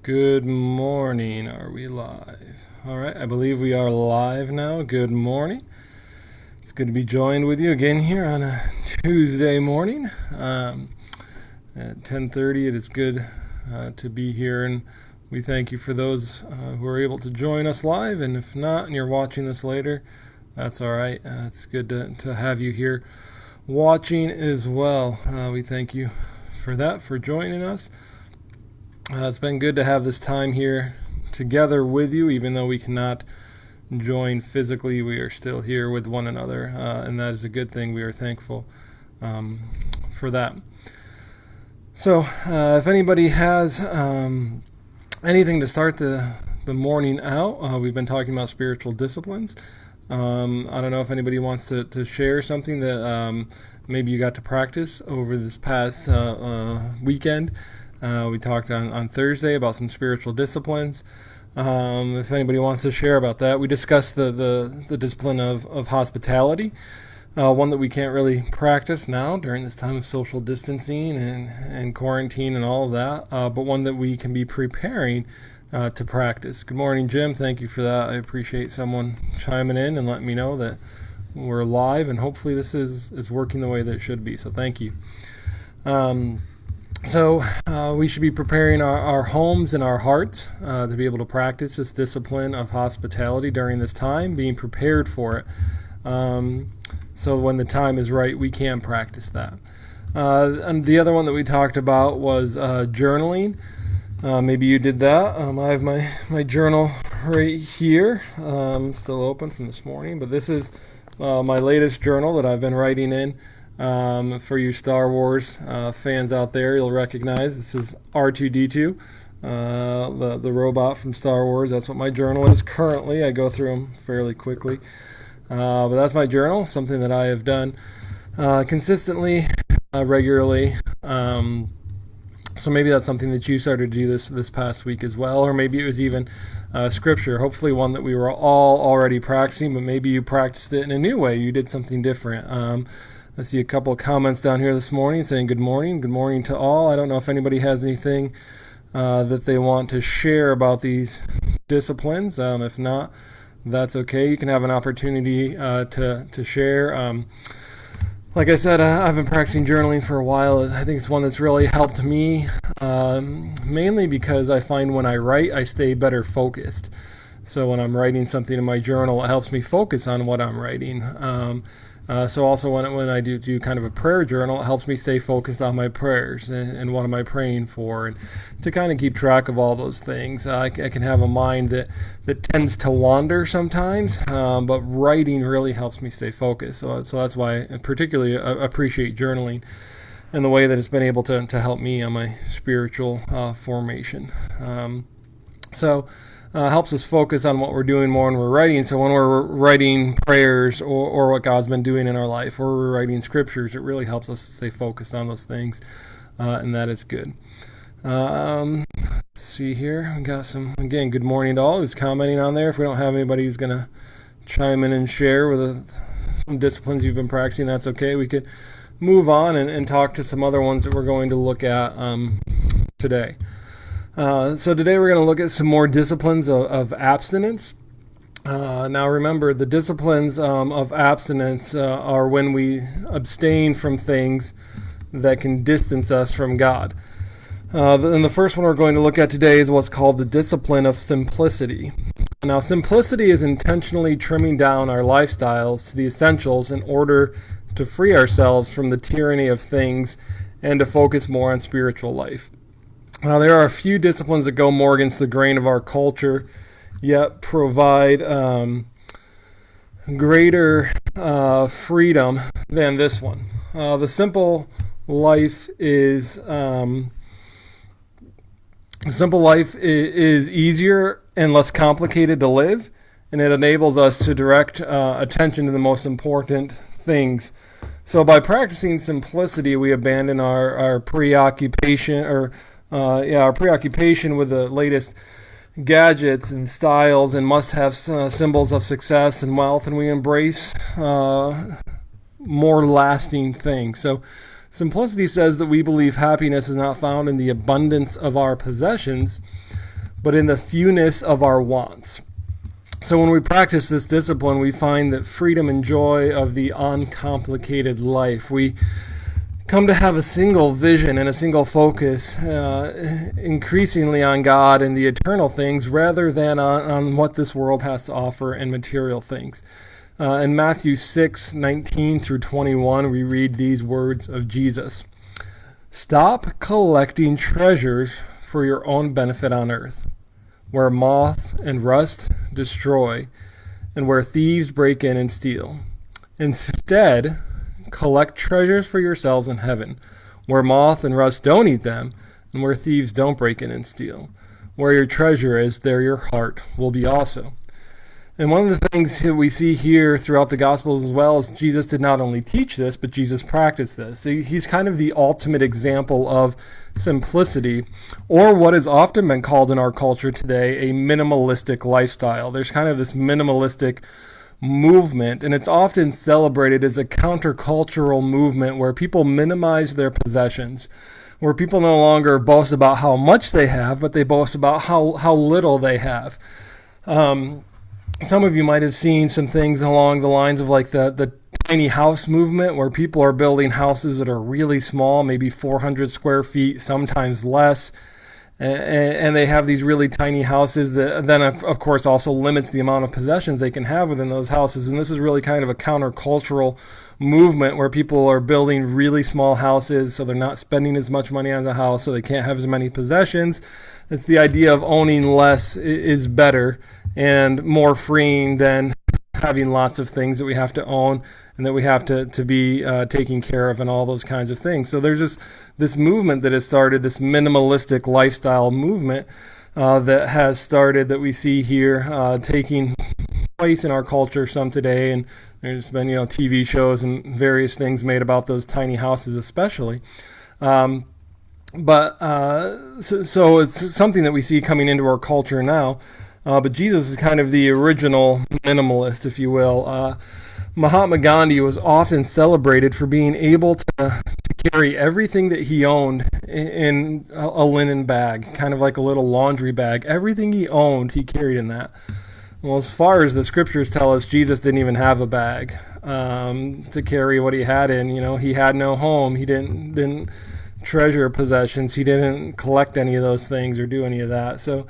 Good morning. Are we live? All right, I believe we are live now. Good morning. It's good to be joined with you again here on a Tuesday morning at 10:30. It is good to be here, and we thank you for those who are able to join us live. And if not, and you're watching this later, that's all right. It's good to have you here watching as well. We thank you for that, for joining us. It's been good to have this time here together with you, even though we cannot join physically. We are still here with one another, and that is a good thing. We are thankful for that. So if anybody has anything to start the morning out, we've been talking about spiritual disciplines. I don't know if anybody wants to share something that maybe you got to practice over this past weekend. We talked on Thursday about some spiritual disciplines. If anybody wants to share about that, we discussed the discipline of hospitality, one that we can't really practice now during this time of social distancing and quarantine and all of that, but one that we can be preparing to practice. Good morning, Jim. Thank you for that. I appreciate someone chiming in and letting me know that we're live, and hopefully this is working the way that it should be. So thank you. So we should be preparing our homes and our hearts to be able to practice this discipline of hospitality during this time, being prepared for it. So when the time is right, we can practice that. And the other one that we talked about was journaling. Maybe you did that. I have my journal right here, still open from this morning, but this is my latest journal that I've been writing in. For you Star Wars fans out there, you'll recognize this is R2-D2, the robot from Star Wars. That's what my journal is currently. I go through them fairly quickly. But that's my journal, something that I have done consistently, regularly. So maybe that's something that you started to do this past week as well, or maybe it was even scripture, hopefully one that we were all already practicing, but maybe you practiced it in a new way. You did something different. I see a couple of comments down here this morning saying good morning to all. I don't know if anybody has anything that they want to share about these disciplines. If not, that's okay. You can have an opportunity to share. Like I said, I've been practicing journaling for a while. I think it's one that's really helped me, mainly because I find when I write, I stay better focused. So when I'm writing something in my journal, it helps me focus on what I'm writing. So also when I do kind of a prayer journal, it helps me stay focused on my prayers and what am I praying for, and to kind of keep track of all those things. I can have a mind that tends to wander sometimes, but writing really helps me stay focused. So that's why I particularly appreciate journaling and the way that it's been able to help me on my spiritual formation. Helps us focus on what we're doing more when we're writing. So when we're writing prayers or what God's been doing in our life, or we're writing scriptures, it really helps us to stay focused on those things, and that is good. Let's see here. We got some, again, good morning to all who's commenting on there. If we don't have anybody who's going to chime in and share with some disciplines you've been practicing, that's okay. We could move on and talk to some other ones that we're going to look at today. So today we're going to look at some more disciplines of abstinence. Now remember, the disciplines of abstinence are when we abstain from things that can distance us from God. And the first one we're going to look at today is what's called the discipline of simplicity. Now, simplicity is intentionally trimming down our lifestyles to the essentials in order to free ourselves from the tyranny of things and to focus more on spiritual life. Now, there are a few disciplines that go more against the grain of our culture, yet provide greater freedom than this one. The simple life is easier and less complicated to live, and it enables us to direct attention to the most important things. So, by practicing simplicity, we abandon our preoccupation with the latest gadgets and styles and must-have symbols of success and wealth, and we embrace more lasting things. So simplicity says that we believe happiness is not found in the abundance of our possessions, but in the fewness of our wants. So when we practice this discipline, we find that freedom and joy of the uncomplicated life. We come to have a single vision and a single focus, increasingly on God and the eternal things rather than on what this world has to offer and material things. In Matthew 6:19 through 21, we read these words of Jesus. Stop collecting treasures for your own benefit on earth, where moth and rust destroy, and where thieves break in and steal. Instead, collect treasures for yourselves in heaven, where moth and rust don't eat them, and where thieves don't break in and steal. Where your treasure is, there your heart will be also. And one of the things that we see here throughout the Gospels as well is Jesus did not only teach this, but Jesus practiced this. He's kind of the ultimate example of simplicity, or what has often been called in our culture today a minimalistic lifestyle. There's kind of this minimalistic movement, and it's often celebrated as a countercultural movement where people minimize their possessions, where people no longer boast about how much they have, but they boast about how little they have. Some of you might have seen some things along the lines of like the tiny house movement, where people are building houses that are really small, maybe 400 square feet, sometimes less. And they have these really tiny houses that then, of course, also limits the amount of possessions they can have within those houses. And this is really kind of a countercultural movement where people are building really small houses so they're not spending as much money on the house, so they can't have as many possessions. It's the idea of owning less is better and more freeing than having lots of things that we have to own and that we have to be taking care of and all those kinds of things. So there's just this movement that has started, this minimalistic lifestyle movement that has started, that we see here taking place in our culture some today. And there's been, TV shows and various things made about those tiny houses especially. So it's something that we see coming into our culture now. But Jesus is kind of the original minimalist, if you will. Mahatma Gandhi was often celebrated for being able to carry everything that he owned in a linen bag, kind of like a little laundry bag. Everything he owned, he carried in that. Well, as far as the scriptures tell us, Jesus didn't even have a bag to carry what he had in. He had no home. He didn't treasure possessions. He didn't collect any of those things or do any of that. So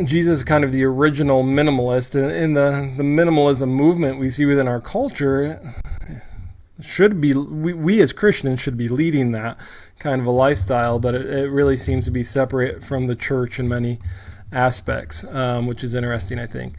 Jesus is kind of the original minimalist. And in the minimalism movement we see within our culture, should be we as Christians should be leading that kind of a lifestyle, but it really seems to be separate from the church in many aspects, which is interesting, I think.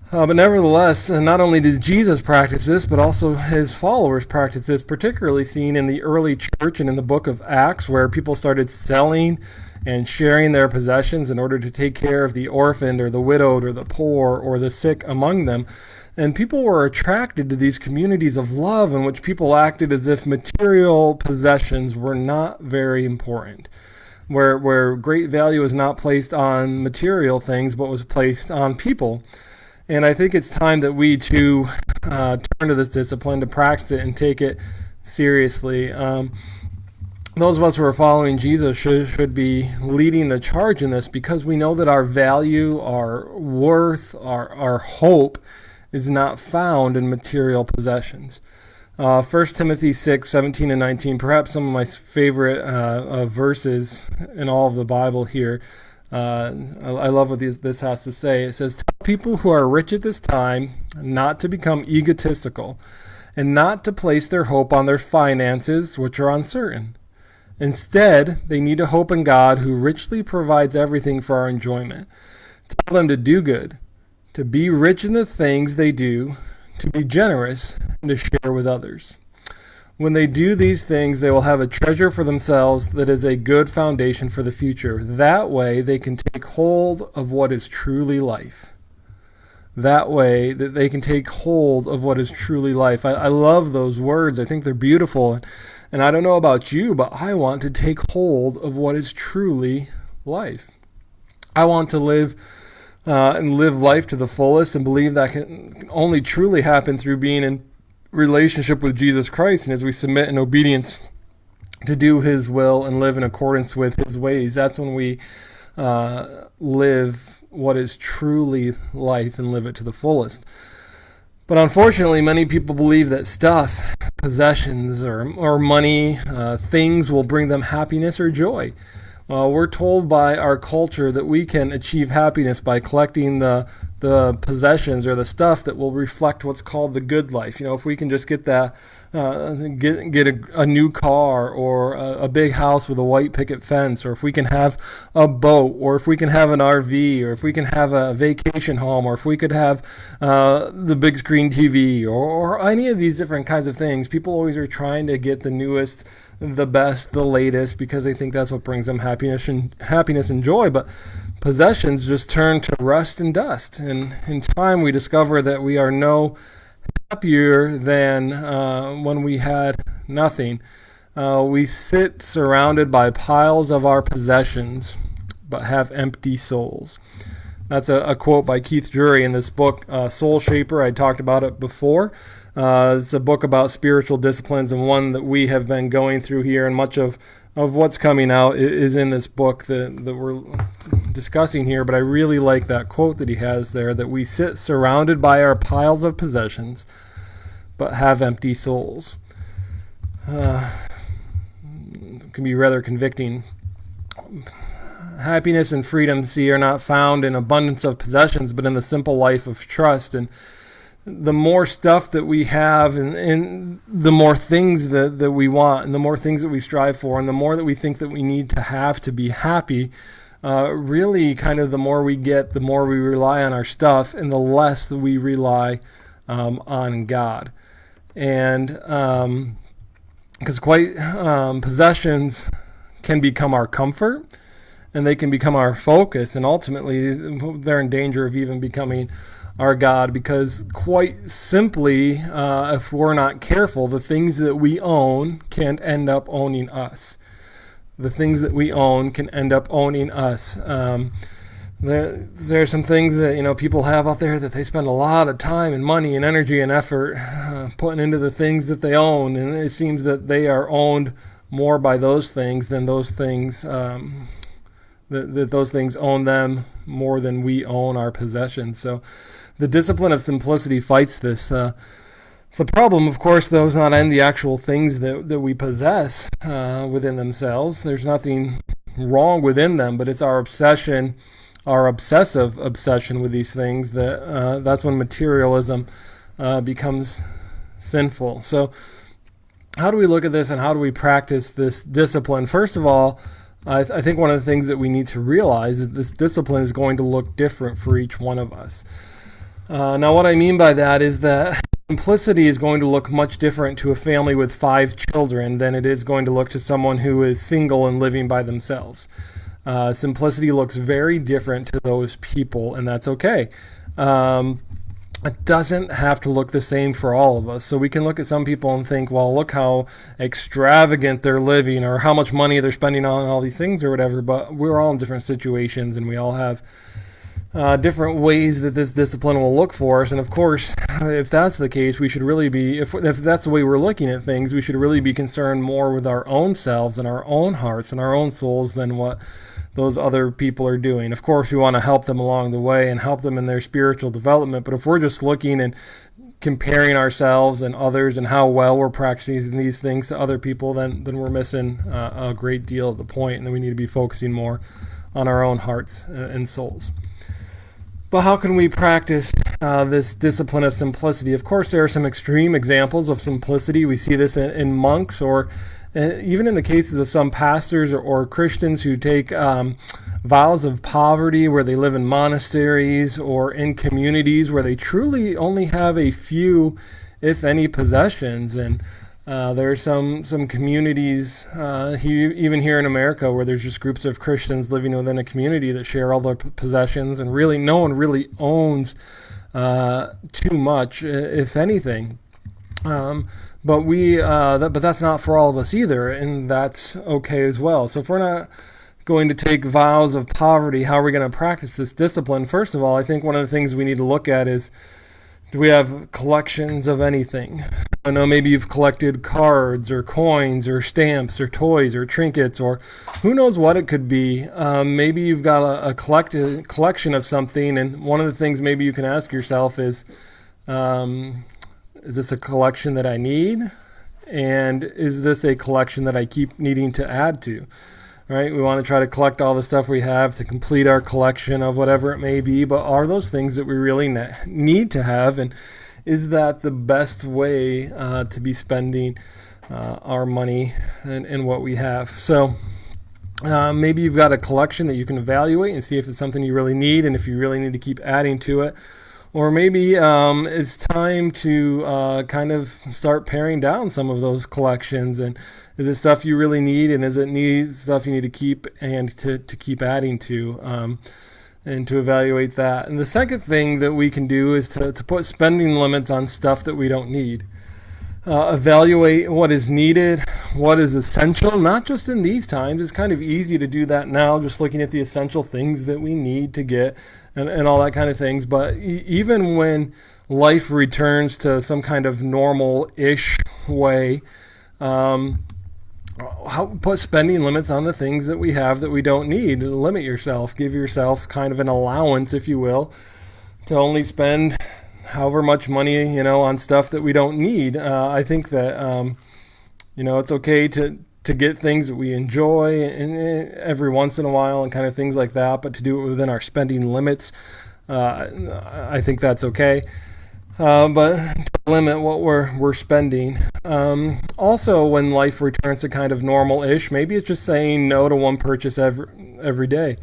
But nevertheless, not only did Jesus practice this, but also his followers practiced this, particularly seen in the early church and in the book of Acts, where people started selling and sharing their possessions in order to take care of the orphaned or the widowed or the poor or the sick among them. And people were attracted to these communities of love in which people acted as if material possessions were not very important, where great value was not placed on material things, but was placed on people. And I think it's time that we too turn to this discipline, to practice it and take it seriously. Those of us who are following Jesus should be leading the charge in this, because we know that our value, our worth, our hope is not found in material possessions. 1 Timothy 6:17 and 19, perhaps some of my favorite verses in all of the Bible here. I love what this has to say. It says, "Tell people who are rich at this time not to become egotistical and not to place their hope on their finances, which are uncertain. Instead, they need to hope in God, who richly provides everything for our enjoyment. Tell them to do good, to be rich in the things they do, to be generous, and to share with others. When they do these things, they will have a treasure for themselves that is a good foundation for the future. That way, they can take hold of what is truly life." That way, that they can take hold of what is truly life. I love those words. I think they're beautiful. And I don't know about you, but I want to take hold of what is truly life. I want to live life to the fullest, and believe that can only truly happen through being in relationship with Jesus Christ, and as we submit in obedience to do his will and live in accordance with his ways. That's when we live what is truly life and live it to the fullest. But unfortunately, many people believe that stuff, possessions, or money, things will bring them happiness or joy. We're told by our culture that we can achieve happiness by collecting the possessions or the stuff that will reflect what's called the good life. If we can just get that, get a new car or a big house with a white picket fence, or if we can have a boat, or if we can have an RV, or if we can have a vacation home, or if we could have the big screen TV, or any of these different kinds of things. People always are trying to get the newest, the best, the latest, because they think that's what brings them happiness and joy. But possessions just turn to rust and dust, and in time we discover that we are no happier than when we had nothing. We sit surrounded by piles of our possessions, but have empty souls. That's a quote by Keith Drury in this book, Soul Shaper. I talked about it before. It's a book about spiritual disciplines, and one that we have been going through here, and much of what's coming out is in this book that we're discussing here. But I really like that quote that he has there, that we sit surrounded by our piles of possessions, but have empty souls. It can be rather convicting. Happiness and freedom, are not found in abundance of possessions, but in the simple life of trust. And the more stuff that we have, and the more things that we want, and the more things that we strive for, and the more that we think that we need to have to be happy, really kind of the more we get, the more we rely on our stuff, and the less that we rely on God. And because possessions can become our comfort, and they can become our focus, and ultimately they're in danger of even becoming our God, because quite simply, if we're not careful, the things that we own can end up owning us. The things that we own can end up owning us. There are some things that people have out there that they spend a lot of time and money and energy and effort putting into the things that they own, and it seems that they are owned more by those things than those things. That those things own them more than we own our possessions. So the discipline of simplicity fights this. The problem, of course, though, is not in the actual things that we possess within themselves. There's nothing wrong within them, but it's our obsession, our obsessive obsession with these things, that's when materialism becomes sinful. So how do we look at this, and how do we practice this discipline? First of all, I think one of the things that we need to realize is this discipline is going to look different for each one of us. Now, what I mean by that is that simplicity is going to look much different to a family with 5 children than it is going to look to someone who is single and living by themselves. Simplicity looks very different to those people, and that's okay. It doesn't have to look the same for all of us. So we can look at some people and think, well, look how extravagant they're living, or how much money they're spending on all these things or whatever. But we're all in different situations, and we all have different ways that this discipline will look for us. And of course, if that's the case, we should really be, if that's the way we're looking at things, we should really be concerned more with our own selves and our own hearts and our own souls than what those other people are doing. Of course, we want to help them along the way and help them in their spiritual development. But if we're just looking and comparing ourselves and others and how well we're practicing these things to other people, then we're missing a great deal of the point, and then we need to be focusing more on our own hearts and souls. But how can we practice this discipline of simplicity? Of course, there are some extreme examples of simplicity. We see this in monks, or even in the cases of some pastors or Christians who take vows of poverty, where they live in monasteries or in communities where they truly only have a few, if any, possessions. And there are some communities, even here in America, where there's just groups of Christians living within a community that share all their possessions, and really no one really owns too much, if anything. But that's not for all of us either, and that's okay as well. So if we're not going to take vows of poverty, how are we going to practice this discipline? First of all, I think one of the things we need to look at is, do we have collections of anything? I know maybe you've collected cards or coins or stamps or toys or trinkets or who knows what it could be. Maybe you've got a collection of something, and one of the things maybe you can ask yourself is this a collection that I need? And is this a collection that I keep needing to add to? Right? We want to try to collect all the stuff we have to complete our collection of whatever it may be, but are those things that we really need to have? And is that the best way to be spending our money and what we have? So maybe you've got a collection that you can evaluate and see if it's something you really need and if you really need to keep adding to it. Or maybe it's time to kind of start paring down some of those collections. And is it stuff you really need, and is it stuff you need to keep and to keep adding to, and to evaluate that. And the second thing that we can do is to put spending limits on stuff that we don't need. Evaluate what is needed, what is essential, not just in these times. It's kind of easy to do that now, just looking at the essential things that we need to get and all that kind of things. But even when life returns to some kind of normal-ish way, put spending limits on the things that we have that we don't need. Limit yourself. Give yourself kind of an allowance, if you will, to only spend however much money, on stuff that we don't need. I think that, it's okay to get things that we enjoy and every once in a while and kind of things like that, but to do it within our spending limits, I think that's okay. But to limit what we're spending. Also, when life returns to kind of normal-ish, maybe it's just saying no to one purchase every day.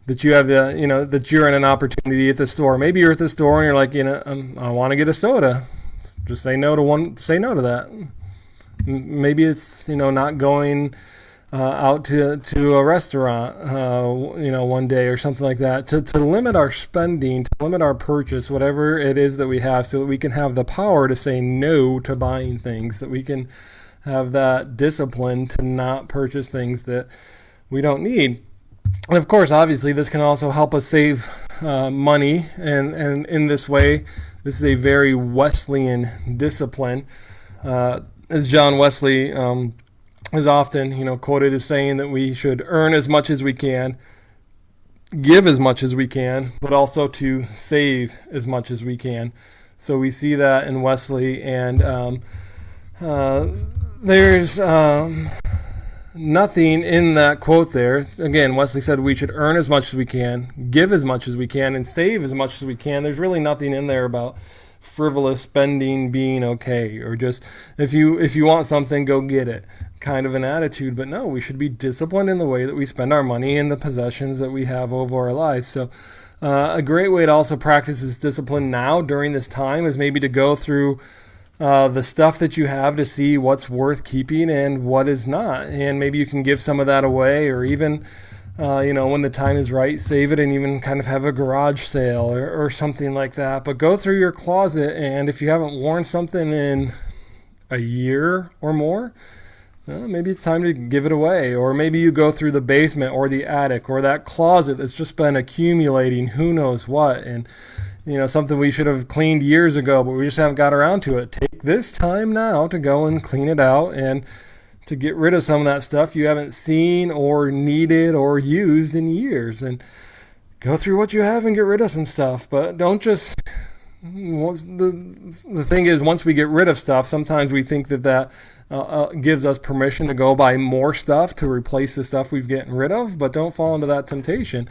That you have that you're in an opportunity at the store. Maybe you're at the store and you're like, I want to get a soda. Just say no to that. Maybe it's, not going out to a restaurant, one day or something like that. To limit our spending, to limit our purchase, whatever it is that we have, so that we can have the power to say no to buying things, that we can have that discipline to not purchase things that we don't need. And of course, obviously, this can also help us save money. And in this way, this is a very Wesleyan discipline. As John Wesley is often, quoted as saying that we should earn as much as we can, give as much as we can, but also to save as much as we can. So we see that in Wesley, and there's nothing in that quote there. Again, Wesley said we should earn as much as we can, give as much as we can, and save as much as we can. There's really nothing in there about frivolous spending being okay, or just if you want something, go get it kind of an attitude. But no, we should be disciplined in the way that we spend our money and the possessions that we have over our lives. So a great way to also practice this discipline now during this time is maybe to go through the stuff that you have to see what's worth keeping and what is not. And maybe you can give some of that away, or even, when the time is right, save it and even kind of have a garage sale or something like that. But go through your closet, and if you haven't worn something in a year or more, maybe it's time to give it away. Or maybe you go through the basement or the attic or that closet that's just been accumulating who knows what, and something we should have cleaned years ago, but we just haven't got around to it. Take this time now to go and clean it out and to get rid of some of that stuff you haven't seen or needed or used in years. And go through what you have and get rid of some stuff. But don't just... The thing is, once we get rid of stuff, sometimes we think that gives us permission to go buy more stuff to replace the stuff we've gotten rid of, but don't fall into that temptation.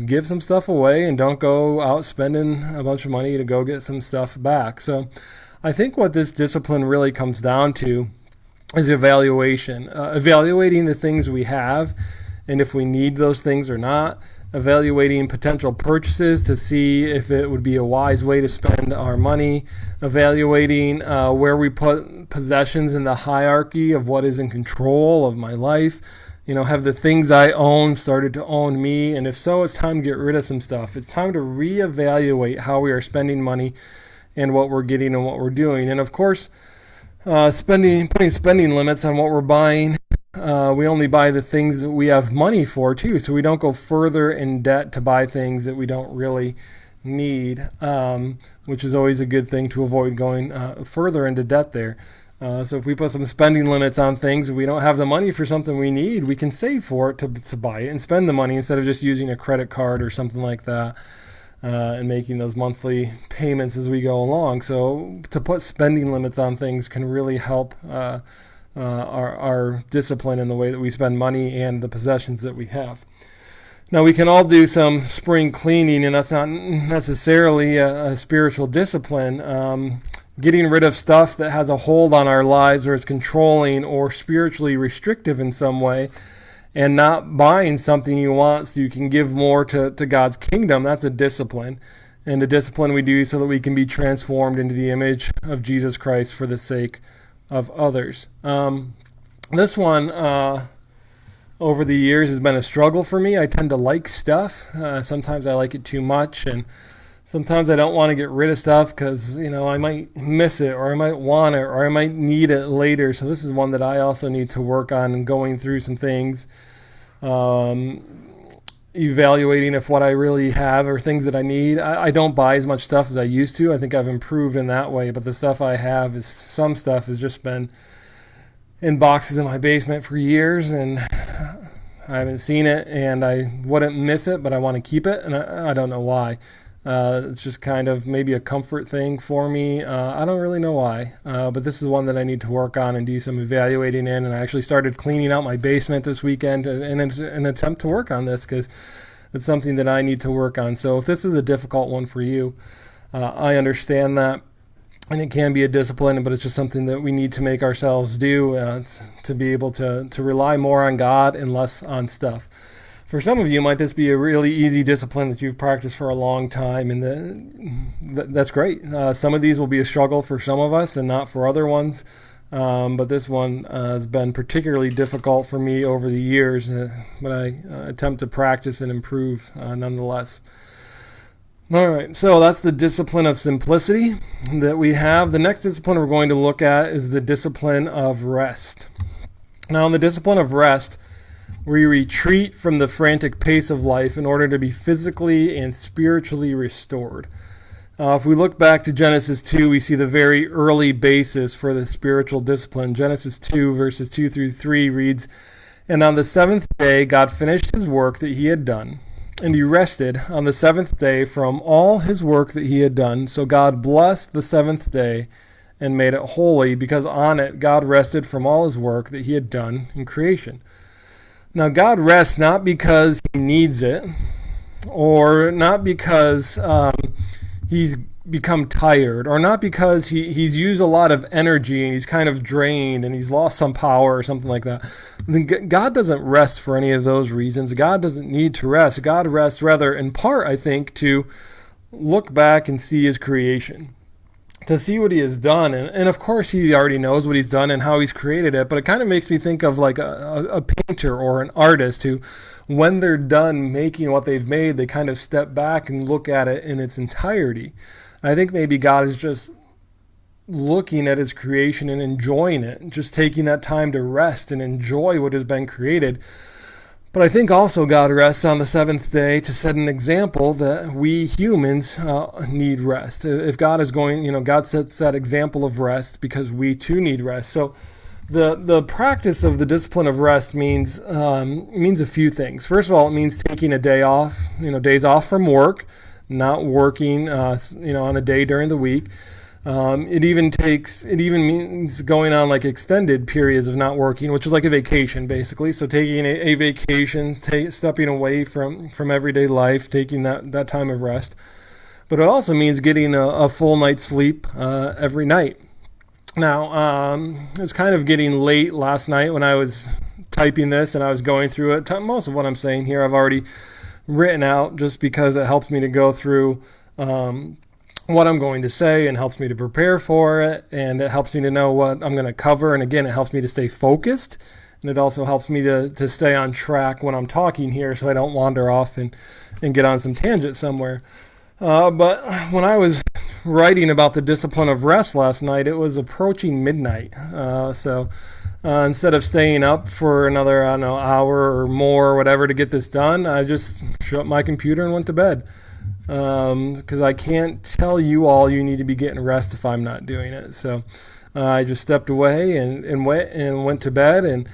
Give some stuff away and don't go out spending a bunch of money to go get some stuff back. So I think what this discipline really comes down to is evaluating the things we have and if we need those things or not. Evaluating potential purchases to see if it would be a wise way to spend our money, evaluating where we put possessions in the hierarchy of what is in control of my life. Have the things I own started to own me? And if so, it's time to get rid of some stuff. It's time to reevaluate how we are spending money and what we're getting and what we're doing. And of course, putting spending limits on what we're buying. We only buy the things that we have money for too, so we don't go further in debt to buy things that we don't really need, which is always a good thing to avoid going further into debt there. So if we put some spending limits on things, if we don't have the money for something we need, we can save for it to buy it and spend the money instead of just using a credit card or something like that, and making those monthly payments as we go along. So to put spending limits on things can really help our discipline in the way that we spend money and the possessions that we have. Now, we can all do some spring cleaning, and that's not necessarily a spiritual discipline. Getting rid of stuff that has a hold on our lives or is controlling or spiritually restrictive in some way, and not buying something you want so you can give more to God's kingdom, that's a discipline. And a discipline we do so that we can be transformed into the image of Jesus Christ for the sake of others. This one, over the years, has been a struggle for me. I tend to like stuff. Sometimes I like it too much, and sometimes I don't want to get rid of stuff because, I might miss it, or I might want it, or I might need it later. So this is one that I also need to work on, and going through some things, evaluating if what I really have are things that I need. I don't buy as much stuff as I used to. I think I've improved in that way, but the stuff I have some stuff has just been in boxes in my basement for years, and I haven't seen it, and I wouldn't miss it, but I want to keep it, and I don't know why. It's just kind of maybe a comfort thing for me. I don't really know why, but this is one that I need to work on and do some evaluating in. And I actually started cleaning out my basement this weekend in an attempt to work on this, because it's something that I need to work on. So if this is a difficult one for you, I understand that, and it can be a discipline, but it's just something that we need to make ourselves do to be able to rely more on God and less on stuff. For some of you, might this be a really easy discipline that you've practiced for a long time, and that's great. Some of these will be a struggle for some of us and not for other ones, but this one has been particularly difficult for me over the years, but I attempt to practice and improve nonetheless. All right, so that's the discipline of simplicity that we have. The next discipline we're going to look at is the discipline of rest. Now, in the discipline of rest, we retreat from the frantic pace of life in order to be physically and spiritually restored. If we look back to Genesis 2, we see the very early basis for the spiritual discipline. Genesis 2, verses 2 through 3 reads, "And on the seventh day God finished his work that he had done, and he rested on the seventh day from all his work that he had done. So God blessed the seventh day and made it holy, because on it God rested from all his work that he had done in creation." Now, God rests not because he needs it, or not because he's become tired, or not because he's used a lot of energy and he's kind of drained and he's lost some power or something like that. God doesn't rest for any of those reasons. God doesn't need to rest. God rests rather in part, I think, to look back and see his creation, to see what he has done. And of course, he already knows what he's done and how he's created it, but it kind of makes me think of like a painter or an artist who, when they're done making what they've made, they kind of step back and look at it in its entirety. I think maybe God is just looking at his creation and enjoying it, just taking that time to rest and enjoy what has been created. But I think also God rests on the seventh day to set an example that we humans need rest. If God is going, God sets that example of rest because we too need rest. So the practice of the discipline of rest means a few things. First of all, it means taking a day off, days off from work, not working, on a day during the week. It even means going on like extended periods of not working, which is like a vacation basically. So taking a vacation, stepping away from everyday life, taking that time of rest. But it also means getting a full night's sleep every night. Now, it was kind of getting late last night when I was typing this and I was going through it. Most of what I'm saying here I've already written out, just because it helps me to go through what I'm going to say and helps me to prepare for it, and it helps me to know what I'm going to cover. And again, it helps me to stay focused, and it also helps me to stay on track when I'm talking here so I don't wander off and get on some tangent somewhere. But when I was writing about the discipline of rest last night, it was approaching midnight. So instead of staying up for another, hour or more or whatever to get this done, I just shut my computer and went to bed. because I can't tell you all you need to be getting rest if I'm not doing it. So I just stepped away and went to bed, and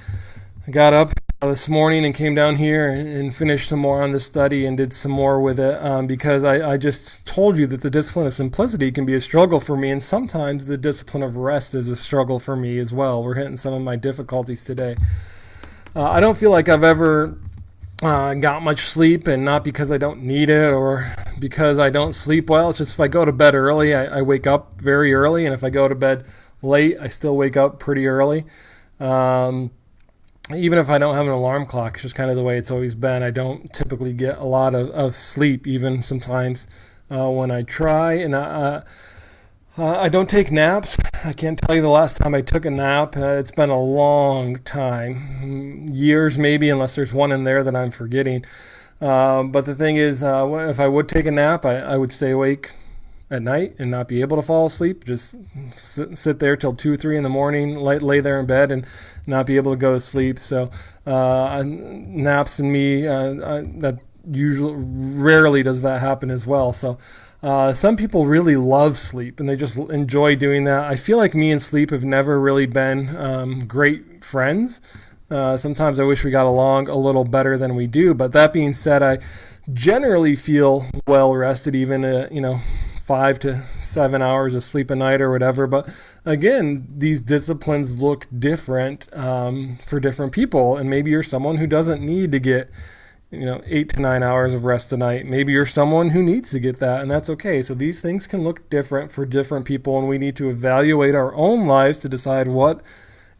got up this morning and came down here and finished some more on the study and did some more with it, because I just told you that the discipline of simplicity can be a struggle for me, and sometimes the discipline of rest is a struggle for me as well. We're hitting some of my difficulties today. I don't feel like I've ever got much sleep, and not because I don't need it or because I don't sleep well. It's just if I go to bed early, I wake up very early, and if I go to bed late, I still wake up pretty early. Even if I don't have an alarm clock, it's just kind of the way it's always been. I don't typically get a lot of sleep, even sometimes when I try. And I don't take naps. I can't tell you the last time I took a nap. It's been a long time, years maybe, unless there's one in there that I'm forgetting. But the thing is, if I would take a nap, I would stay awake at night and not be able to fall asleep. Just sit there till 2 or 3 in the morning, lay there in bed and not be able to go to sleep. So naps and me, that usually rarely does that happen as well. So some people really love sleep and they just enjoy doing that. I feel like me and sleep have never really been great friends. Sometimes I wish we got along a little better than we do. But that being said, I generally feel well rested, even 5 to 7 hours of sleep a night or whatever. But again, these disciplines look different for different people. And maybe you're someone who doesn't need to get 8 to 9 hours of rest a night. Maybe you're someone who needs to get that, and that's okay. So these things can look different for different people, and we need to evaluate our own lives to decide what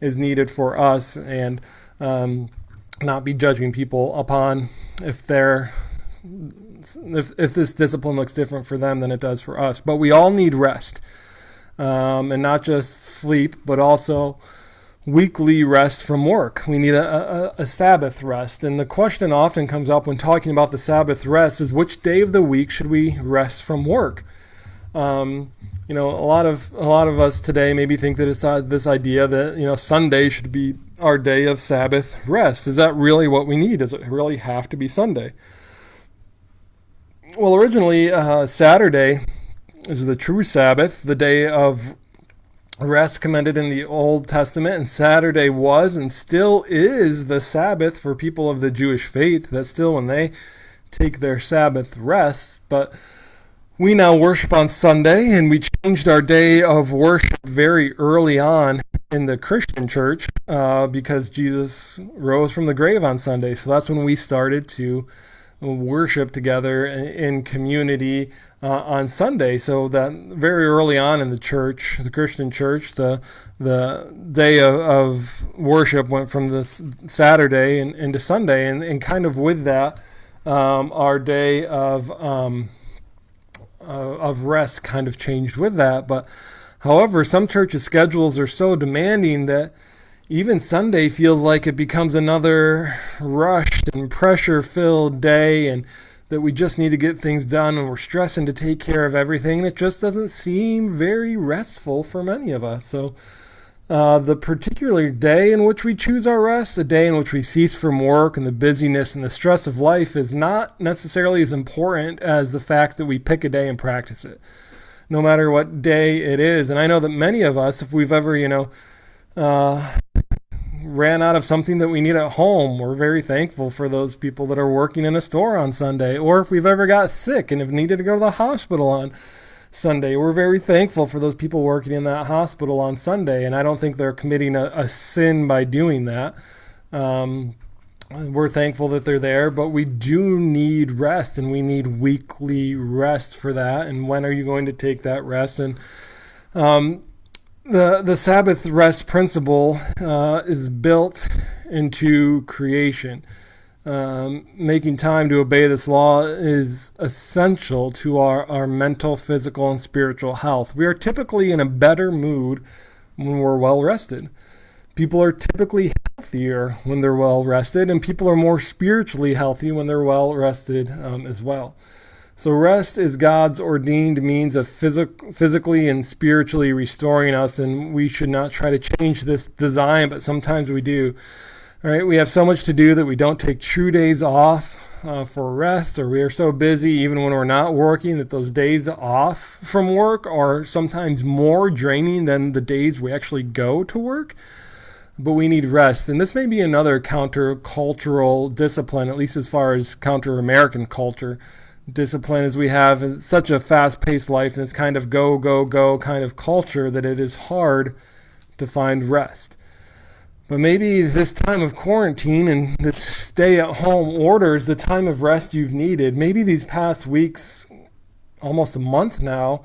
is needed for us, and not be judging people upon if this discipline looks different for them than it does for us. But we all need rest, and not just sleep, but also weekly rest from work. We need a Sabbath rest. And the question often comes up when talking about the Sabbath rest is, which day of the week should we rest from work? A lot of us today maybe think that it's this idea that Sunday should be our day of Sabbath rest. Is that really what we need? Does it really have to be Sunday? Well, originally Saturday is the true Sabbath, the day of rest commended in the Old Testament, and Saturday was and still is the Sabbath for people of the Jewish faith. That's still when they take their Sabbath rest. But we now worship on Sunday, and we changed our day of worship very early on in the Christian church because Jesus rose from the grave on Sunday. So that's when we started to worship together in community on Sunday. So that very early on in the church, the Christian church, the day of worship went from this Saturday into Sunday, and kind of with that, our day of rest kind of changed with that. But however, some churches' schedules are so demanding that even Sunday feels like it becomes another rushed and pressure-filled day, and that we just need to get things done, and we're stressing to take care of everything, and it just doesn't seem very restful for many of us. So the particular day in which we choose our rest, the day in which we cease from work and the busyness and the stress of life, is not necessarily as important as the fact that we pick a day and practice it, no matter what day it is. And I know that many of us, if we've ever, ran out of something that we need at home, we're very thankful for those people that are working in a store on Sunday. Or if we've ever got sick and have needed to go to the hospital on Sunday, we're very thankful for those people working in that hospital on Sunday. And I don't think they're committing a sin by doing that. We're thankful that they're there, but we do need rest, and we need weekly rest for that. And when are you going to take that rest? And the Sabbath rest principle is built into creation. Making time to obey this law is essential to our mental, physical, and spiritual health. We are typically in a better mood when we're well rested. People are typically healthier when they're well rested, and people are more spiritually healthy when they're well rested as well. So rest is God's ordained means of physically and spiritually restoring us, and we should not try to change this design, but sometimes we do. All right, we have so much to do that we don't take true days off for rest, or we are so busy even when we're not working that those days off from work are sometimes more draining than the days we actually go to work. But we need rest. And this may be another counter-cultural discipline, at least as far as counter-American culture discipline, as we have such a fast-paced life and this kind of go, go, go kind of culture that it is hard to find rest. But maybe this time of quarantine and this stay-at-home order is the time of rest you've needed. Maybe these past weeks, almost a month now,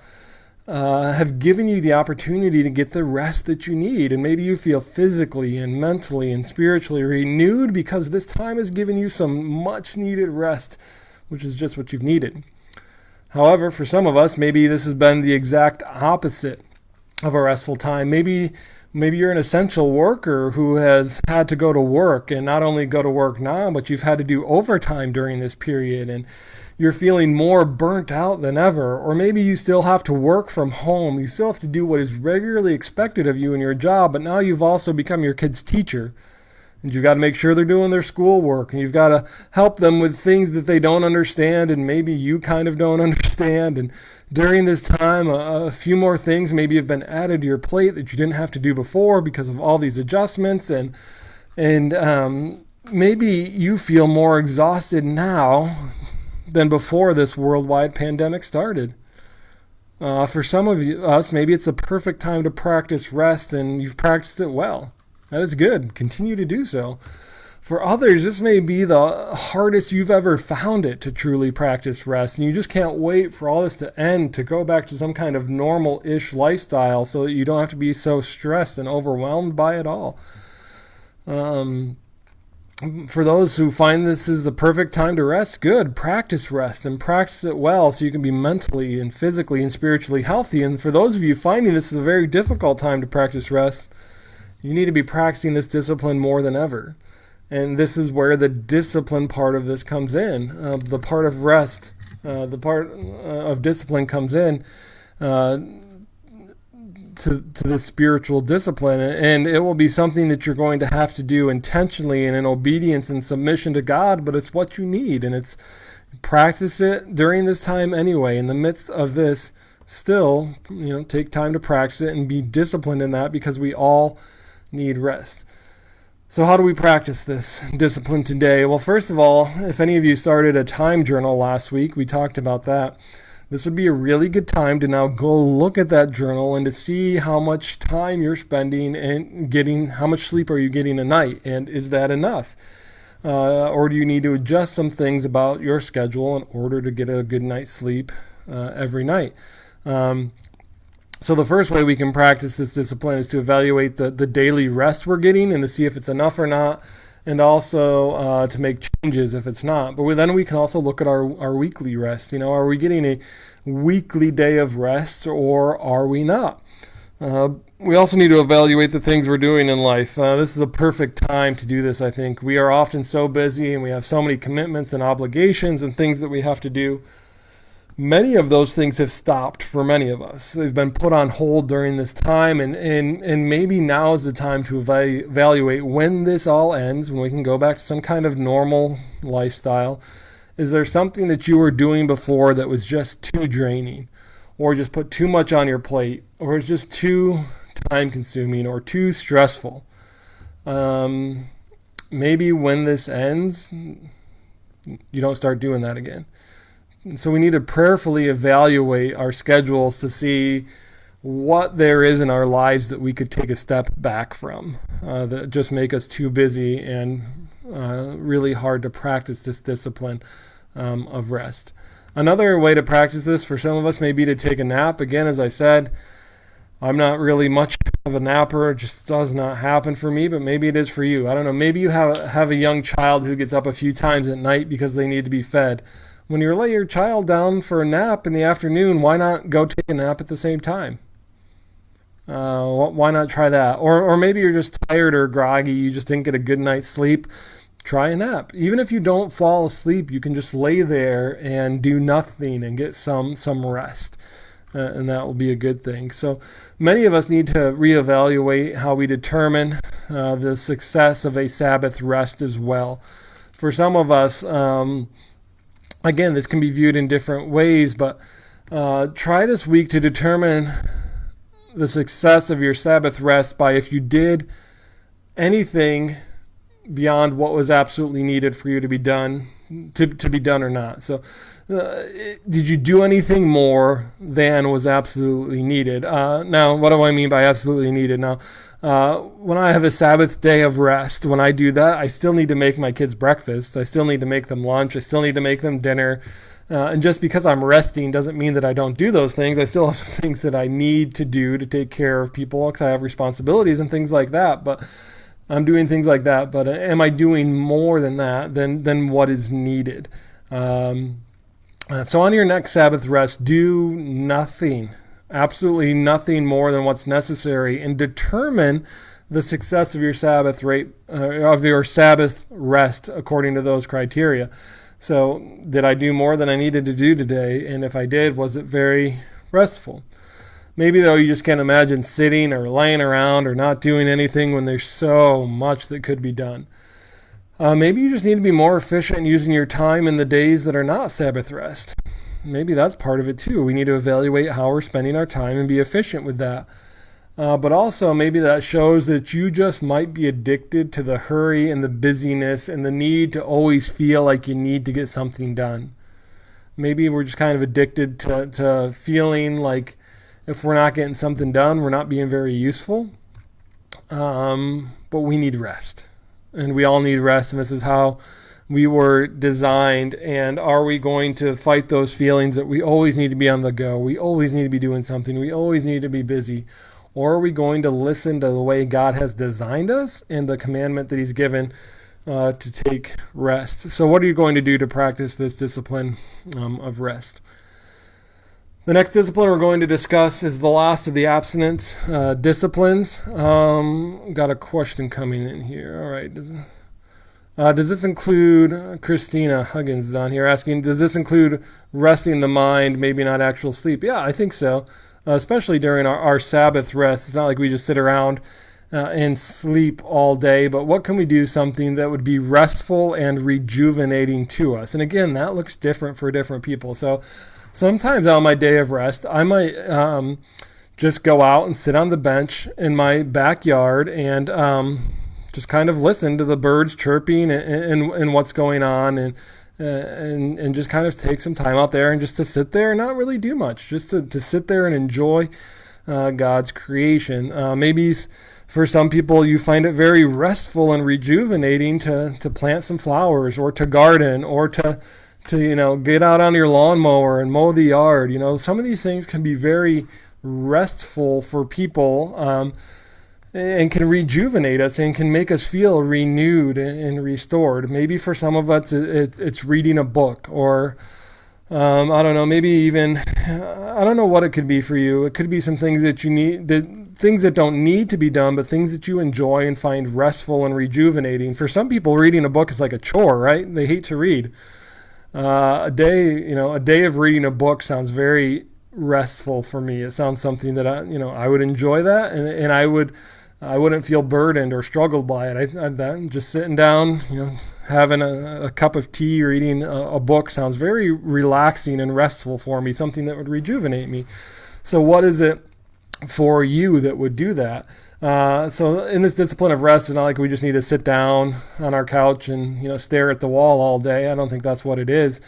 have given you the opportunity to get the rest that you need. And maybe you feel physically and mentally and spiritually renewed because this time has given you some much needed rest, which is just what you've needed. However, for some of us, maybe this has been the exact opposite of a restful time. Maybe you're an essential worker who has had to go to work, and not only go to work now, but you've had to do overtime during this period, and you're feeling more burnt out than ever. Or maybe you still have to work from home. You still have to do what is regularly expected of you in your job, but now you've also become your kid's teacher. And you've got to make sure they're doing their schoolwork, and you've got to help them with things that they don't understand, and maybe you kind of don't understand. And during this time, a few more things maybe have been added to your plate that you didn't have to do before because of all these adjustments. And maybe you feel more exhausted now than before this worldwide pandemic started. For some of us, maybe it's the perfect time to practice rest, and you've practiced it well. That is good. Continue to do so. For others, this may be the hardest you've ever found it to truly practice rest, and you just can't wait for all this to end, to go back to some kind of normal-ish lifestyle so that you don't have to be so stressed and overwhelmed by it all. For those who find this is the perfect time to rest, good. Practice rest and practice it well so you can be mentally and physically and spiritually healthy. And for those of you finding this is a very difficult time to practice rest, you need to be practicing this discipline more than ever. And this is where the discipline part of this comes in. The part of rest, the part of discipline comes in to the spiritual discipline. And it will be something that you're going to have to do intentionally and in obedience and submission to God, but it's what you need. And it's practice it during this time anyway. In the midst of this, still, take time to practice it and be disciplined in that, because we all need rest. So how do we practice this discipline today? Well, first of all, if any of you started a time journal last week, we talked about that. This would be a really good time to now go look at that journal and to see how much time you're spending and how much sleep are you getting a night, and is that enough? Or do you need to adjust some things about your schedule in order to get a good night's sleep every night? So the first way we can practice this discipline is to evaluate the daily rest we're getting and to see if it's enough or not, and also to make changes if it's not. But then we can also look at our weekly rest. Are we getting a weekly day of rest, or are we not? We also need to evaluate the things we're doing in life. This is a perfect time to do this, I think. We are often so busy, and we have so many commitments and obligations and things that we have to do. Many of those things have stopped for many of us. They've been put on hold during this time, and maybe now is the time to evaluate when this all ends, when we can go back to some kind of normal lifestyle. Is there something that you were doing before that was just too draining, or just put too much on your plate, or is just too time-consuming or too stressful? Maybe when this ends, you don't start doing that again. So we need to prayerfully evaluate our schedules to see what there is in our lives that we could take a step back from, that just make us too busy and really hard to practice this discipline of rest. Another way to practice this for some of us may be to take a nap. Again, as I said, I'm not really much of a napper. It just does not happen for me, but maybe it is for you. I don't know. Maybe you have a young child who gets up a few times at night because they need to be fed. When you lay your child down for a nap in the afternoon, why not go take a nap at the same time? Why not try that? Or maybe you're just tired or groggy, you just didn't get a good night's sleep. Try a nap. Even if you don't fall asleep, you can just lay there and do nothing and get some rest. And that will be a good thing. So many of us need to reevaluate how we determine the success of a Sabbath rest as well. For some of us, again, this can be viewed in different ways, but try this week to determine the success of your Sabbath rest by if you did anything beyond what was absolutely needed for you to be done, to be done or not. So did you do anything more than was absolutely needed? Now, what do I mean by absolutely needed? Now, when I have a Sabbath day of rest, when I do that, I still need to make my kids breakfast. I still need to make them lunch. I still need to make them dinner. And just because I'm resting doesn't mean that I don't do those things. I still have some things that I need to do to take care of people because I have responsibilities and things like that. But I'm doing things like that. But am I doing more than that, than what is needed? So on your next Sabbath rest, do nothing, absolutely nothing more than what's necessary, and determine the success of your Sabbath rest according to those criteria. So did I do more than I needed to do today? And if I did, was it very restful? Maybe, though, you just can't imagine sitting or laying around or not doing anything when there's so much that could be done. Maybe you just need to be more efficient in using your time in the days that are not Sabbath rest. Maybe that's part of it too. We need to evaluate how we're spending our time and be efficient with that. But also maybe that shows that you just might be addicted to the hurry and the busyness and the need to always feel like you need to get something done. Maybe we're just kind of addicted to feeling like if we're not getting something done, we're not being very useful. But we need rest. And we all need rest, and this is how we were designed. And are we going to fight those feelings that we always need to be on the go, we always need to be doing something, we always need to be busy? Or are we going to listen to the way God has designed us and the commandment that he's given to take rest? So what are you going to do to practice this discipline of rest? The next discipline we're going to discuss is the last of the abstinence disciplines. Got a question coming in here. All right. Does this include, Christina Huggins is on here asking, does this include resting the mind, maybe not actual sleep? Yeah, I think so, especially during our Sabbath rest. It's not like we just sit around and sleep all day, but what can we do something that would be restful and rejuvenating to us? And again, that looks different for different people. So sometimes on my day of rest, I might just go out and sit on the bench in my backyard and just kind of listen to the birds chirping and what's going on, and just kind of take some time out there and just to sit there and not really do much, just to sit there and enjoy God's creation. Maybe for some people you find it very restful and rejuvenating to plant some flowers or to garden or to get out on your lawnmower and mow the yard. Some of these things can be very restful for people and can rejuvenate us and can make us feel renewed and restored. Maybe for some of us it's reading a book, or I don't know, maybe even, I don't know what it could be for you. It could be some things that you need, things that don't need to be done, but things that you enjoy and find restful and rejuvenating. For some people, reading a book is like a chore, right? They hate to read. A day of reading a book sounds very restful for me. It sounds something that I would enjoy that, and I wouldn't feel burdened or struggled by it. I'm just sitting down, having a cup of tea, reading a book sounds very relaxing and restful for me, something that would rejuvenate me. So what is it for you that would do that? So in this discipline of rest, it's not like we just need to sit down on our couch and, stare at the wall all day. I don't think that's what it is.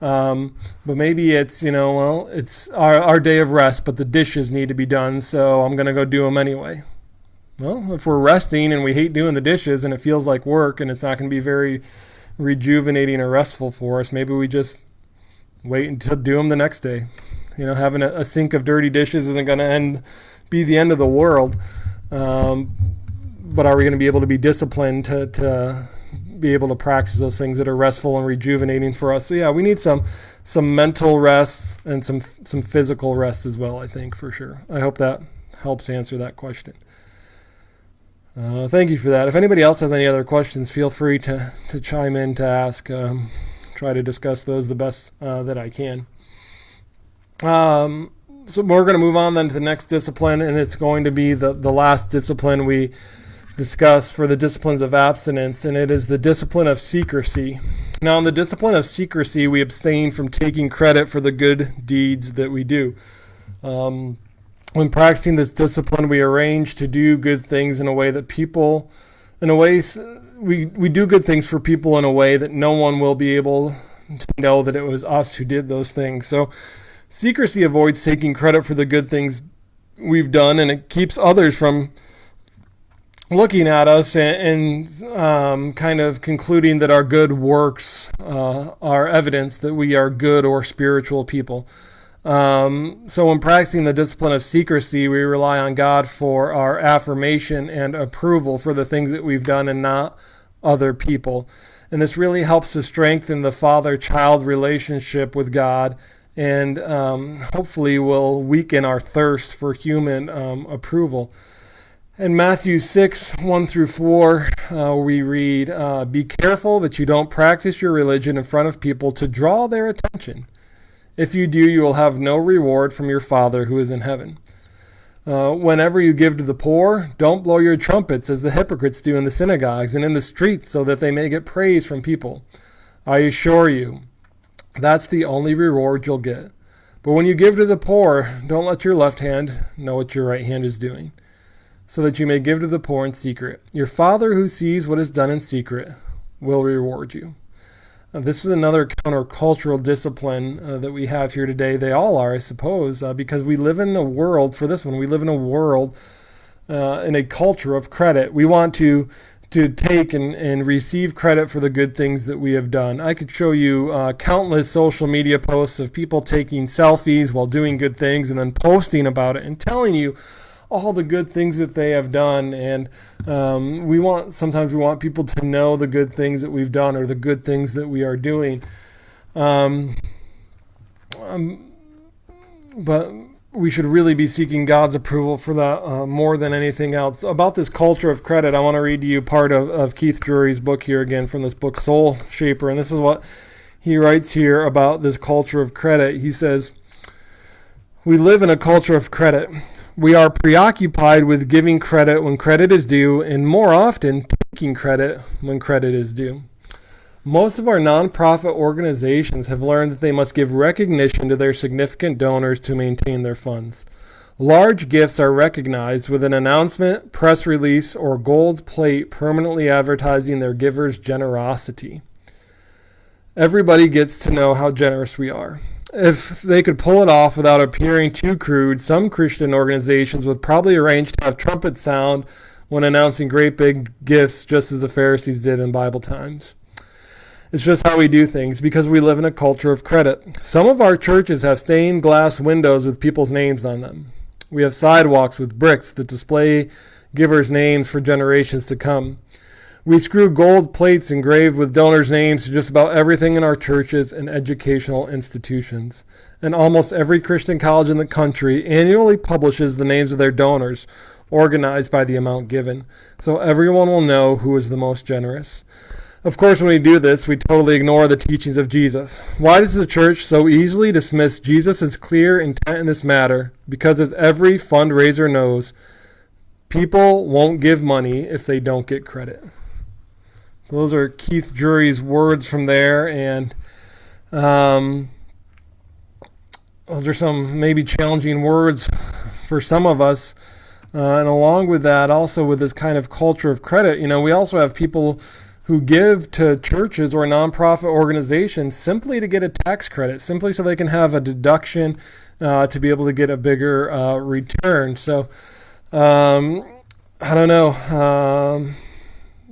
But maybe it's, it's our day of rest, but the dishes need to be done, so I'm going to go do them anyway. Well, if we're resting and we hate doing the dishes and it feels like work and it's not going to be very rejuvenating or restful for us, maybe we just wait until do them the next day. Having a sink of dirty dishes isn't going to be the end of the world. But are we going to be able to be disciplined to be able to practice those things that are restful and rejuvenating for us? So yeah, we need some mental rest and some physical rest as well, I think, for sure. I hope that helps answer that question. Thank you for that. If anybody else has any other questions, feel free to chime in to ask. Try to discuss those the best that I can. So we're going to move on then to the next discipline, and it's going to be the last discipline we discuss for the disciplines of abstinence, and it is the discipline of secrecy. Now, in the discipline of secrecy, we abstain from taking credit for the good deeds that we do. When practicing this discipline, we arrange to do good things in a way that we do good things for people in a way that no one will be able to know that it was us who did those things. So secrecy avoids taking credit for the good things we've done, and it keeps others from looking at us and kind of concluding that our good works are evidence that we are good or spiritual people. So when practicing the discipline of secrecy, we rely on God for our affirmation and approval for the things that we've done and not other people. And this really helps to strengthen the father-child relationship with God, and hopefully will weaken our thirst for human approval. In Matthew 6, 1 through 4, we read, "Be careful that you don't practice your religion in front of people to draw their attention. If you do, you will have no reward from your Father who is in heaven. Whenever you give to the poor, don't blow your trumpets as the hypocrites do in the synagogues and in the streets so that they may get praise from people. I assure you, that's the only reward you'll get. But when you give to the poor, don't let your left hand know what your right hand is doing, so that you may give to the poor in secret. Your Father who sees what is done in secret will reward you." This is another countercultural discipline that we have here today. They all are, I suppose, because we live in a world, for this one, we live in a world, in a culture of credit. We want to take and receive credit for the good things that we have done. I could show you countless social media posts of people taking selfies while doing good things and then posting about it and telling you all the good things that they have done, and sometimes we want people to know the good things that we've done or the good things that we are doing. But we should really be seeking God's approval for that more than anything else. About this culture of credit, I want to read to you part of Keith Drury's book here again from this book, Soul Shaper, and this is what he writes here about this culture of credit. He says, "We live in a culture of credit. We are preoccupied with giving credit when credit is due, and more often taking credit when credit is due. Most of our nonprofit organizations have learned that they must give recognition to their significant donors to maintain their funds. Large gifts are recognized with an announcement, press release, or gold plate permanently advertising their givers' generosity. Everybody gets to know how generous we are. If they could pull it off without appearing too crude, some Christian organizations would probably arrange to have trumpets sound when announcing great big gifts, just as the Pharisees did in Bible times. It's just how we do things because we live in a culture of credit. Some of our churches have stained glass windows with people's names on them. We have sidewalks with bricks that display givers' names for generations to come. We screw gold plates engraved with donors' names to just about everything in our churches and educational institutions. And almost every Christian college in the country annually publishes the names of their donors, organized by the amount given, so everyone will know who is the most generous. Of course, when we do this, we totally ignore the teachings of Jesus. Why does the church so easily dismiss Jesus' clear intent in this matter? Because as every fundraiser knows, people won't give money if they don't get credit." So those are Keith Drury's words from there, and those are some maybe challenging words for some of us. And along with that, also with this kind of culture of credit, we also have people who give to churches or nonprofit organizations simply to get a tax credit, simply so they can have a deduction to be able to get a bigger return. So I don't know.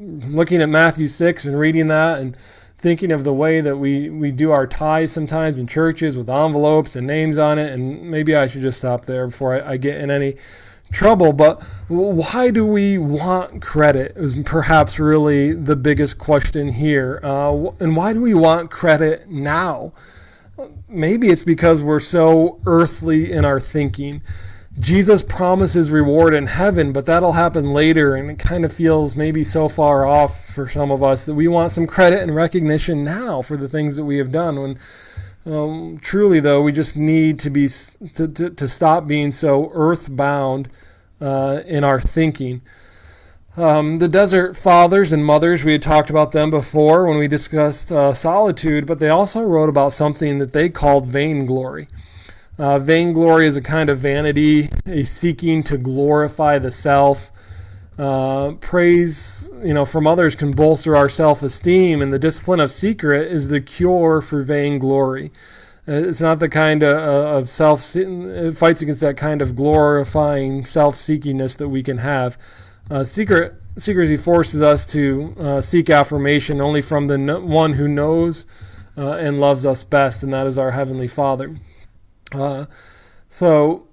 Looking at Matthew 6 and reading that and thinking of the way that we do our tithes sometimes in churches with envelopes and names on it, and maybe I should just stop there before I get in any trouble. But why do we want credit is perhaps really the biggest question here. And why do we want credit now? Maybe it's because we're so earthly in our thinking. Jesus promises reward in heaven, but that'll happen later, and it kind of feels maybe so far off for some of us that we want some credit and recognition now for the things that we have done. When truly, though, we just need to stop being so earthbound in our thinking. The desert fathers and mothers, we had talked about them before when we discussed solitude, but they also wrote about something that they called vainglory. Vainglory is a kind of vanity, a seeking to glorify the self. Praise, from others can bolster our self-esteem, and the discipline of secret is the cure for vainglory. It's not the kind of self. It fights against that kind of glorifying self-seekingness that we can have. Secrecy forces us to seek affirmation only from the one who knows and loves us best, and that is our Heavenly Father. So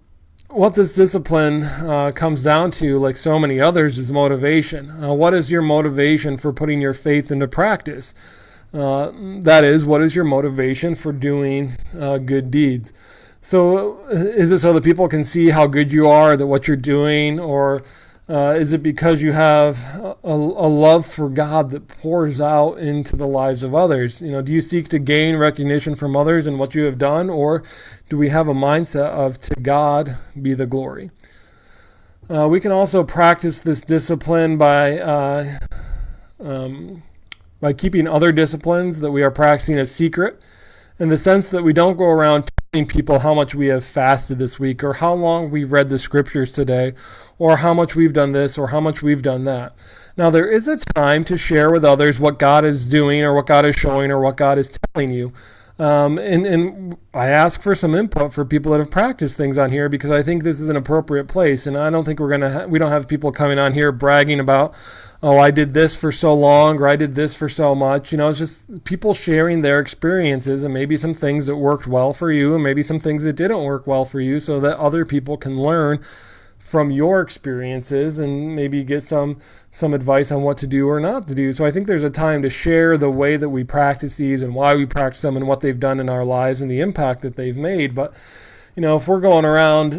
what this discipline comes down to, like so many others, is motivation. What is your motivation for putting your faith into practice? That is, what is your motivation for doing good deeds? So is it so that people can see how good you are, that what you're doing, or is it because you have a love for God that pours out into the lives of others? Do you seek to gain recognition from others in what you have done, or do we have a mindset of to God be the glory? We can also practice this discipline by keeping other disciplines that we are practicing as secret, in the sense that we don't go around telling people how much we have fasted this week, or how long we've read the scriptures today, or how much we've done this, or how much we've done that. Now, there is a time to share with others what God is doing, or what God is showing, or what God is telling you. And I ask for some input for people that have practiced things on here, because I think this is an appropriate place, and I don't think we don't have people coming on here bragging about, oh, I did this for so long, or I did this for so much. It's just people sharing their experiences, and maybe some things that worked well for you, and maybe some things that didn't work well for you, so that other people can learn from your experiences and maybe get some advice on what to do or not to do. So I think there's a time to share the way that we practice these, and why we practice them, and what they've done in our lives, and the impact that they've made. But if we're going around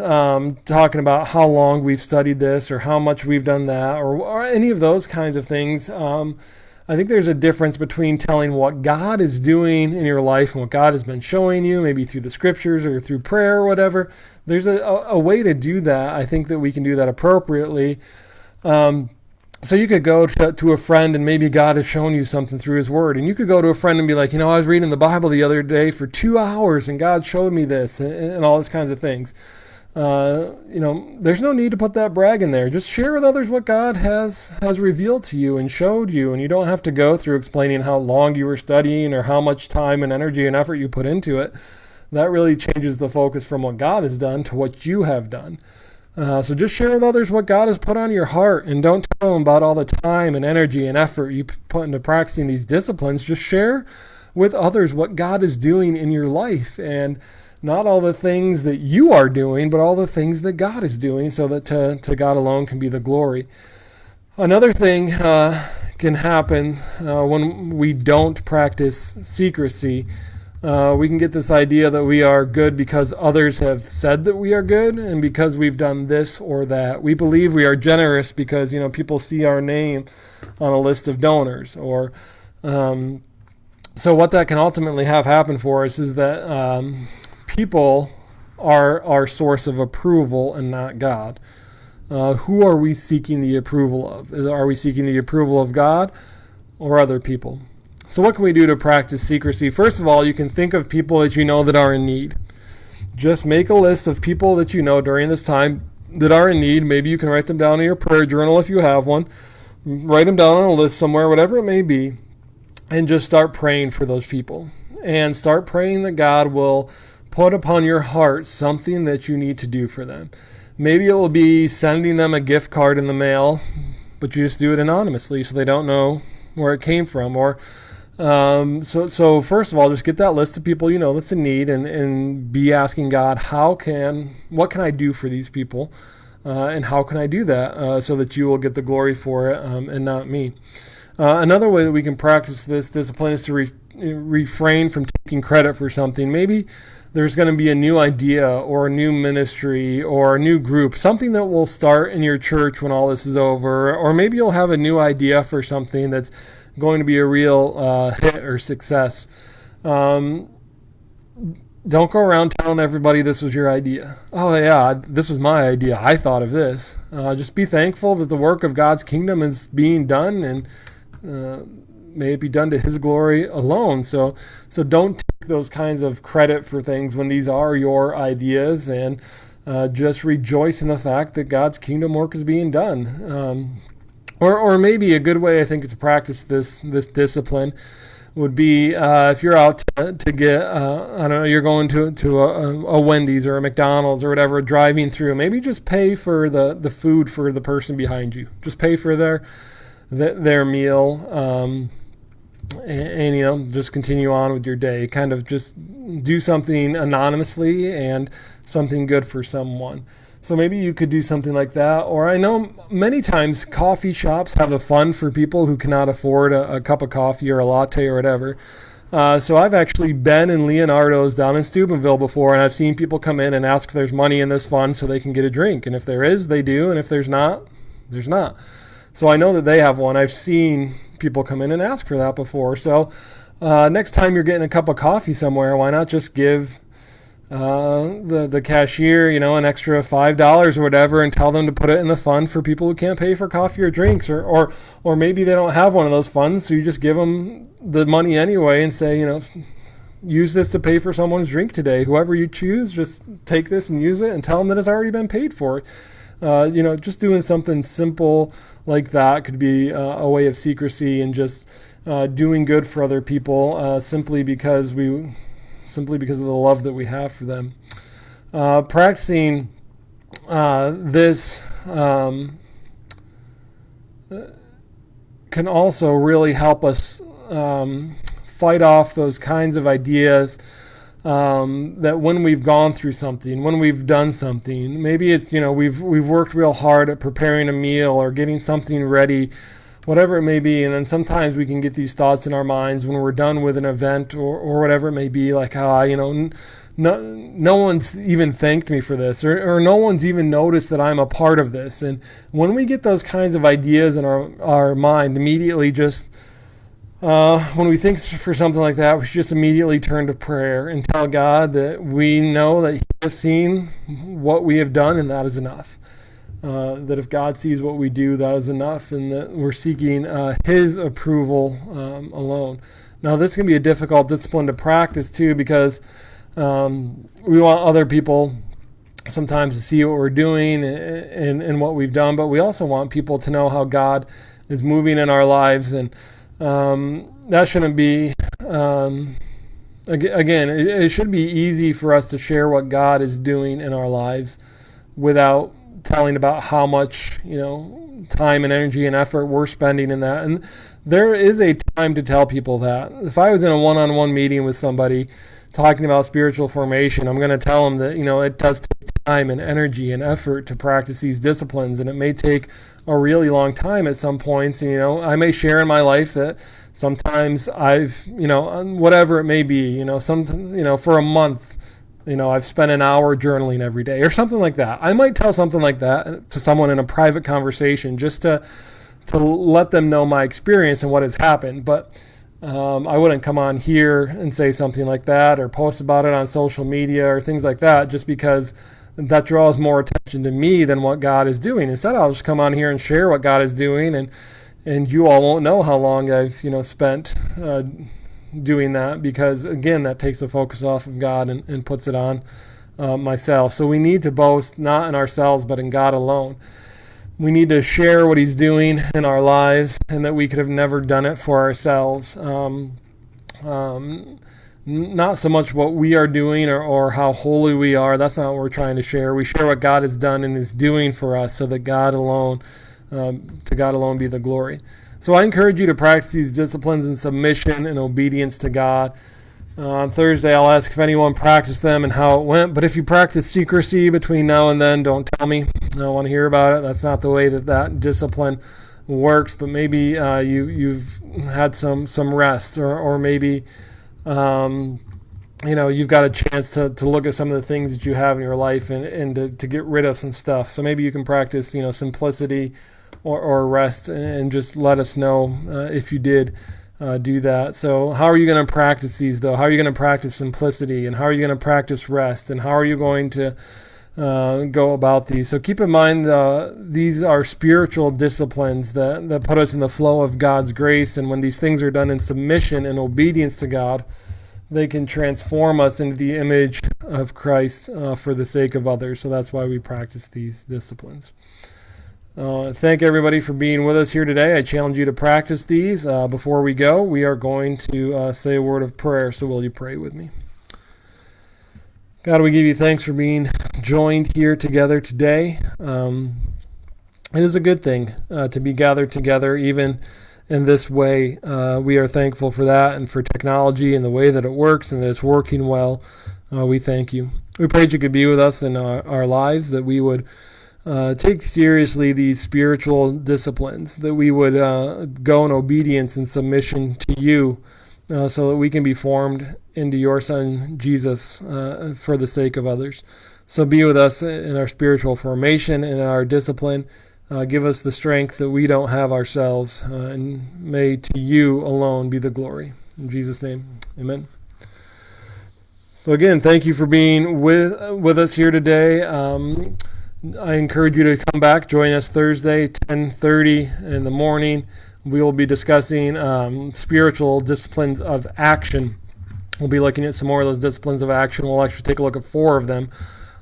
talking about how long we've studied this, or how much we've done that, or any of those kinds of things, I think there's a difference between telling what God is doing in your life and what God has been showing you, maybe through the scriptures or through prayer or whatever. There's a way to do that. I think that we can do that appropriately. So you could go to a friend, and maybe God has shown you something through his word. And you could go to a friend and be like, I was reading the Bible the other day for 2 hours, and God showed me this, and all these kinds of things. There's no need to put that brag in there. Just share with others what God has revealed to you and showed you. And you don't have to go through explaining how long you were studying, or how much time and energy and effort you put into it. That really changes the focus from what God has done to what you have done. So just share with others what God has put on your heart, and don't tell them about all the time and energy and effort you put into practicing these disciplines. Just share with others what God is doing in your life, and not all the things that you are doing, but all the things that God is doing, so that to God alone can be the glory. Another thing can happen when we don't practice secrecy. We can get this idea that we are good because others have said that we are good, and because we've done this or that. We believe we are generous because people see our name on a list of donors, or so what that can ultimately have happen for us is that people are our source of approval and not God. Who are we seeking the approval of? Are we seeking the approval of God or other people? So what can we do to practice secrecy? First of all, you can think of people that you know that are in need. Just make a list of people that you know during this time that are in need. Maybe you can write them down in your prayer journal if you have one. Write them down on a list somewhere, whatever it may be, and just start praying for those people. And start praying that God will put upon your heart something that you need to do for them. Maybe it will be sending them a gift card in the mail, but you just do it anonymously so they don't know where it came from. Or so first of all, just get that list of people you know that's in need, and be asking God, what can I do for these people, and how can I do that so that you will get the glory for it, and not me. Another way that we can practice this discipline is to refrain from taking credit for something. Maybe there's going to be a new idea, or a new ministry, or a new group, something that will start in your church when all this is over, or maybe you'll have a new idea for something that's going to be a real hit or success. don't go around telling everybody this was your idea. Oh yeah, this was my idea. I thought of this. Just be thankful that the work of God's kingdom is being done, and may it be done to His glory alone. So don't take those kinds of credit for things when these are your ideas, and just rejoice in the fact that God's kingdom work is being done. Or maybe a good way, I think, to practice this discipline would be if you're out to get, I don't know, you're going to a Wendy's or a McDonald's or whatever, driving through, maybe just pay for the food for the person behind you. Just pay for their meal, and just continue on with your day. Kind of just do something anonymously and something good for someone. So maybe you could do something like that. Or I know many times coffee shops have a fund for people who cannot afford a cup of coffee or a latte or whatever. So I've actually been in Leonardo's down in Steubenville before, and I've seen people come in and ask if there's money in this fund so they can get a drink. And if there is, they do. And if there's not, there's not. So I know that they have one. I've seen people come in and ask for that before. So next time you're getting a cup of coffee somewhere, why not just give the cashier, an extra $5 or whatever, and tell them to put it in the fund for people who can't pay for coffee or drinks, or maybe they don't have one of those funds, so you just give them the money anyway and say, use this to pay for someone's drink today. Whoever you choose, just take this and use it, and tell them that it's already been paid for. Just doing something simple like that could be a way of secrecy and just doing good for other people simply because of the love that we have for them. Practicing this can also really help us fight off those kinds of ideas that when we've gone through something, when we've done something, maybe it's, we've worked real hard at preparing a meal or getting something ready, whatever it may be, and then sometimes we can get these thoughts in our minds when we're done with an event or whatever it may be, like, no one's even thanked me for this, or no one's even noticed that I'm a part of this. And when we get those kinds of ideas in our mind, immediately just when we think for something like that, we should just immediately turn to prayer and tell God that we know that He has seen what we have done, and that is enough. That if God sees what we do, that is enough, and that we're seeking His approval alone. Now, this can be a difficult discipline to practice too, because we want other people sometimes to see what we're doing and what we've done, but we also want people to know how God is moving in our lives, and that shouldn't be, again, it should be easy for us to share what God is doing in our lives without telling about how much, time and energy and effort we're spending in that. And there is a time to tell people that. If I was in a one-on-one meeting with somebody talking about spiritual formation, I'm going to tell them that, it does take time and energy and effort to practice these disciplines, and it may take a really long time at some points. And, I may share in my life that sometimes I've, whatever it may be, for a month, I've spent an hour journaling every day or something like that. I might tell something like that to someone in a private conversation just to let them know my experience and what has happened. But I wouldn't come on here and say something like that or post about it on social media or things like that, just because that draws more attention to me than what God is doing. Instead, I'll just come on here and share what God is doing, and you all won't know how long I've spent doing that, because again, that takes the focus off of God and puts it on myself. So we need to boast not in ourselves but in God alone. We need to share what He's doing in our lives, and that we could have never done it for ourselves. Not so much what we are doing or how holy we are. That's not what we're trying to share. We share what God has done and is doing for us, so that God alone, to God alone be the glory. So I encourage you to practice these disciplines in submission and obedience to God. On Thursday, I'll ask if anyone practiced them and how it went. But if you practice secrecy between now and then, don't tell me. I don't want to hear about it. That's not the way that discipline works. But maybe you've had some rest, or maybe you've got a chance to look at some of the things that you have in your life and to get rid of some stuff. So maybe you can practice simplicity or rest, and just let us know if you did do that. So how are you going to practice these, though? How are you going to practice simplicity? And how are you going to practice rest? And how are you going to go about these? So keep in mind these are spiritual disciplines that put us in the flow of God's grace. And when these things are done in submission and obedience to God, they can transform us into the image of Christ for the sake of others. So that's why we practice these disciplines. Thank everybody for being with us here today. I challenge you to practice these. Before we go, we are going to say a word of prayer. So will you pray with me? God, we give you thanks for being joined here together today. It is a good thing to be gathered together, even in this way. We are thankful for that and for technology and the way that it works and that it's working well. We thank you. We pray that you could be with us in our lives, that we would take seriously these spiritual disciplines, that we would go in obedience and submission to you so that we can be formed into your Son, Jesus, for the sake of others. So be with us in our spiritual formation and in our discipline. Give us the strength that we don't have ourselves, and may to you alone be the glory. In Jesus' name, amen. So again, thank you for being with us here today. I encourage you to come back, join us Thursday, 10:30 in the morning. We will be discussing spiritual disciplines of action. We'll be looking at some more of those disciplines of action. We'll actually take a look at 4 of them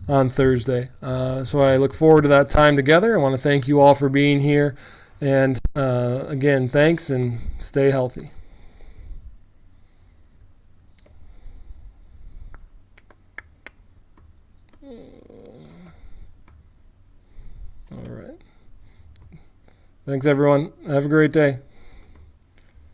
on Thursday. So I look forward to that time together. I want to thank you all for being here. And again, thanks, and stay healthy. All right. Thanks, everyone. Have a great day.